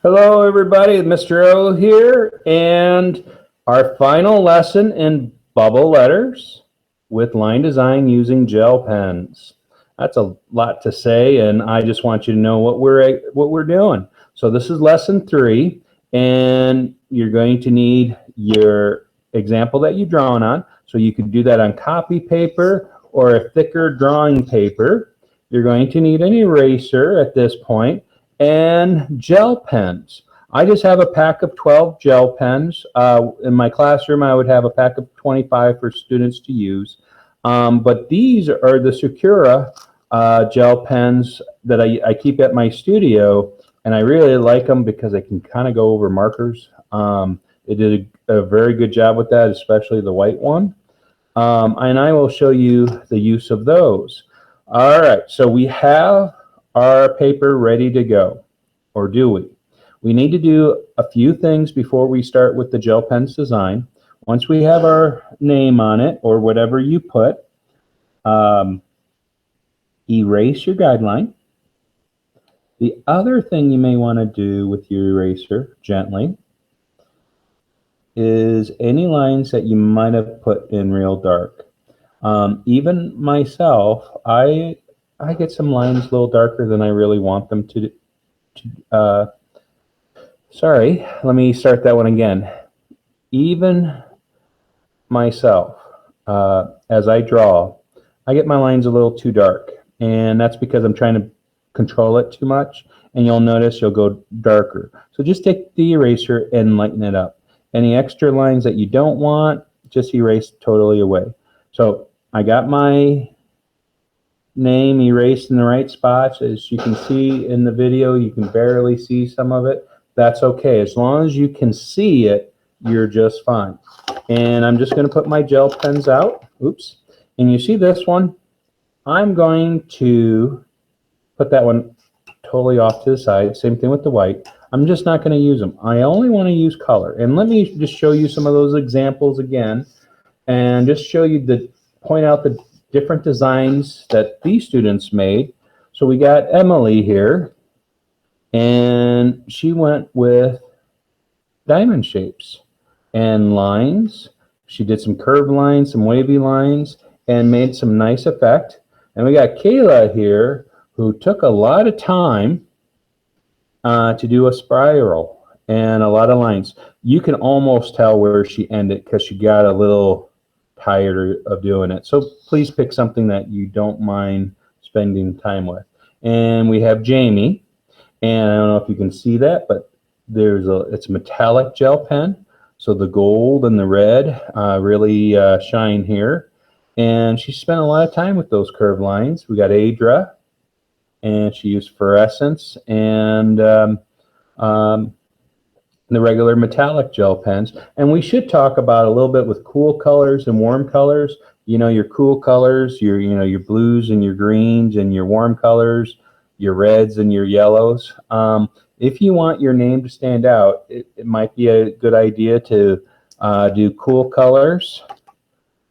Hello, everybody. Mr. O here, and our final lesson in bubble letters with line design using gel pens. That's a lot to say, and I just want you to know what we're doing. So this is lesson 3, and you're going to need your example that you're drawing on. So you can do that on copy paper or a thicker drawing paper. You're going to need an eraser at this point and gel pens. I just have a pack of 12 gel pens. In my classroom, I would have a pack of 25 for students to use. But these are the Sakura gel pens that I keep at my studio, and I really like them because I can kind of go over markers. They did a very good job with that, especially the white one. And I will show you the use of those. All right, so we have our paper ready to go, or do we? We need to do a few things before we start with the gel pens design. Once we have our name on it, or whatever you put, um, erase your guideline. The other thing you may want to do with your eraser, gently, is any lines that you might have put in real dark. Even myself, I get some lines a little darker than I really want them to. Sorry, let me start that one again. Even myself, as I draw, I get my lines a little too dark, and that's because I'm trying to control it too much. And you'll notice you'll go darker. So just take the eraser and lighten it up. Any extra lines that you don't want, just erase totally away. So I got my name erased in the right spots. As you can see in the video, you can barely see some of it. That's okay. As long as you can see it, you're just fine. And I'm just going to put my gel pens out. Oops. And you see this one? I'm going to put that one totally off to the side. Same thing with the white. I'm just not going to use them. I only want to use color. And let me just show you some of those examples again, and just show you point out the different designs that these students made. So we got Emily here, and she went with diamond shapes and lines. She did some curved lines, some wavy lines, and made some nice effect. And we got Kayla here, who took a lot of time to do a spiral and a lot of lines. You can almost tell where she ended because she got a little tired of doing it. So please pick something that you don't mind spending time with. And we have Jamie, and I don't know if you can see that, but it's a metallic gel pen. So the gold and the red really shine here. And she spent a lot of time with those curved lines. We got Adra, and she used fluorescence and the regular metallic gel pens. And we should talk about a little bit with cool colors and warm colors. You know, your cool colors, your blues and your greens, and your warm colors, your reds and your yellows. If you want your name to stand out, it might be a good idea to do cool colors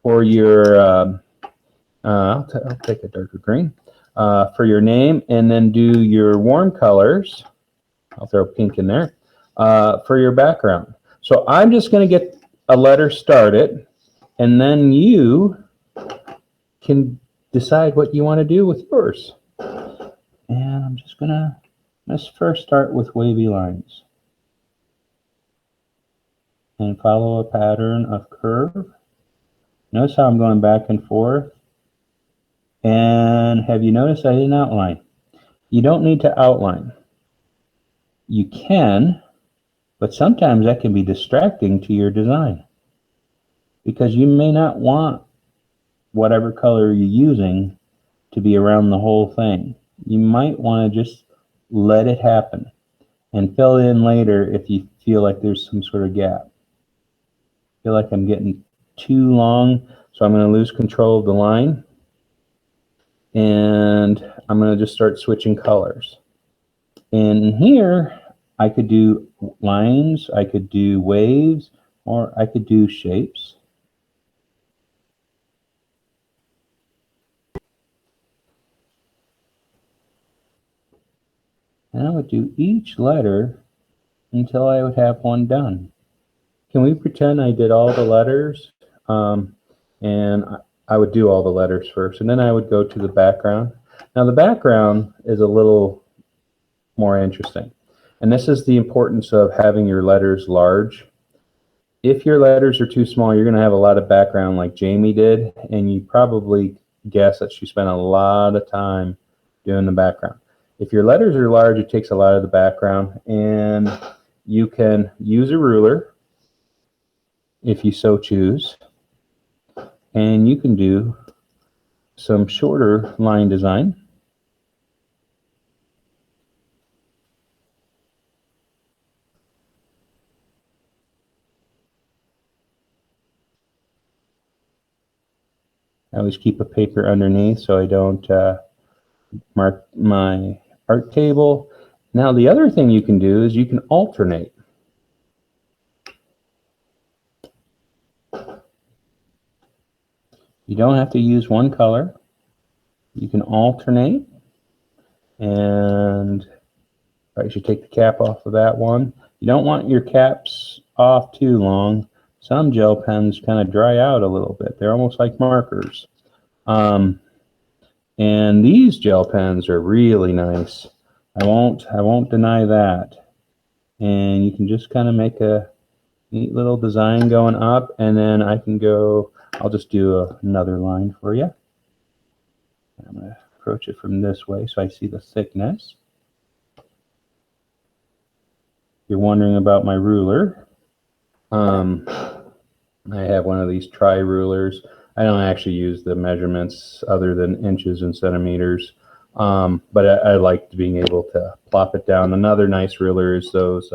for your. I'll take a darker green for your name, and then do your warm colors. I'll throw pink in there for your background. So I'm just going to get a letter started, and then you can decide what you want to do with yours. And I'm just going to, let's first start with wavy lines and follow a pattern of curve. Notice how I'm going back and forth. And have you noticed I didn't outline? You don't need to outline. You can, but sometimes that can be distracting to your design because you may not want whatever color you're using to be around the whole thing. You might want to just let it happen and fill it in later if you feel like there's some sort of gap. I feel like I'm getting too long, so I'm going to lose control of the line, and I'm going to just start switching colors. And here I could do lines, I could do waves, or I could do shapes. And I would do each letter until I would have one done. Can we pretend I did all the letters? And I would do all the letters first, and then I would go to the background. Now the background is a little more interesting. And this is the importance of having your letters large. If your letters are too small, you're going to have a lot of background like Jamie did, and you probably guess that she spent a lot of time doing the background. If your letters are large, it takes a lot of the background, and you can use a ruler if you so choose, and you can do some shorter line design. I always keep a paper underneath so I don't mark my art table. Now the other thing you can do is you can alternate. You don't have to use one color. You can alternate, and I should take the cap off of that one. You don't want your caps off too long. Some gel pens kind of dry out a little bit. They're almost like markers. And these gel pens are really nice. I won't deny that. And you can just kind of make a neat little design going up, and then I can go, I'll just do another line for you. I'm going to approach it from this way so I see the thickness. You're wondering about my ruler. I have one of these tri-rulers. I don't actually use the measurements other than inches and centimeters, but I like being able to plop it down. Another nice ruler is those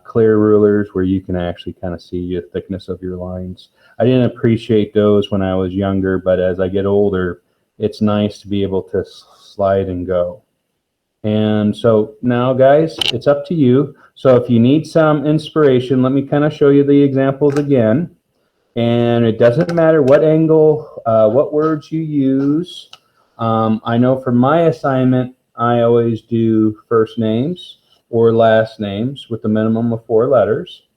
clear rulers where you can actually kind of see the thickness of your lines. I didn't appreciate those when I was younger, but as I get older, it's nice to be able to slide and go. And so now, guys, it's up to you. So if you need some inspiration, let me kind of show you the examples again. And it doesn't matter what angle, what words you use. I know for my assignment, I always do first names or last names with a minimum of 4 letters.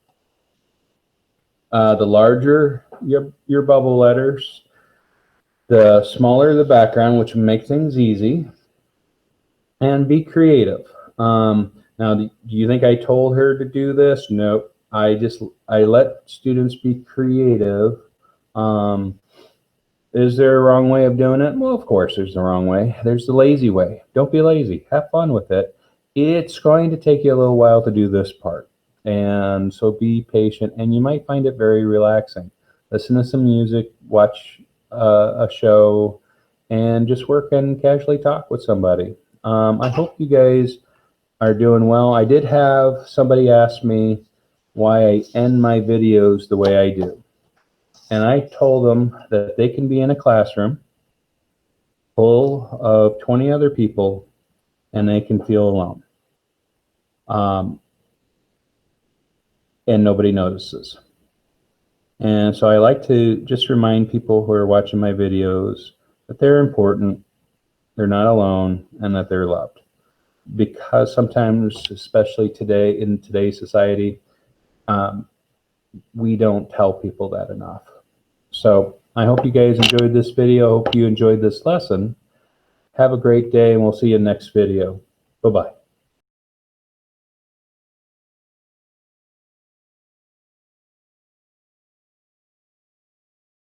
The larger your bubble letters, the smaller the background, which will make things easy. And be creative. Now, do you think I told her to do this? Nope. I let students be creative. Is there a wrong way of doing it? Well, of course there's the wrong way. There's the lazy way. Don't be lazy. Have fun with it. It's going to take you a little while to do this part. And so be patient, and you might find it very relaxing. Listen to some music, watch a show, and just work and casually talk with somebody. I hope you guys are doing well. I did have somebody ask me why I end my videos the way I do. And I told them that they can be in a classroom full of 20 other people and they can feel alone. And nobody notices. And so I like to just remind people who are watching my videos that they're important, they're not alone, and that they're loved. Because sometimes, especially today in today's society, we don't tell people that enough. So I hope you guys enjoyed this video. I hope you enjoyed this lesson. Have a great day, and we'll see you in the next video. Bye-bye.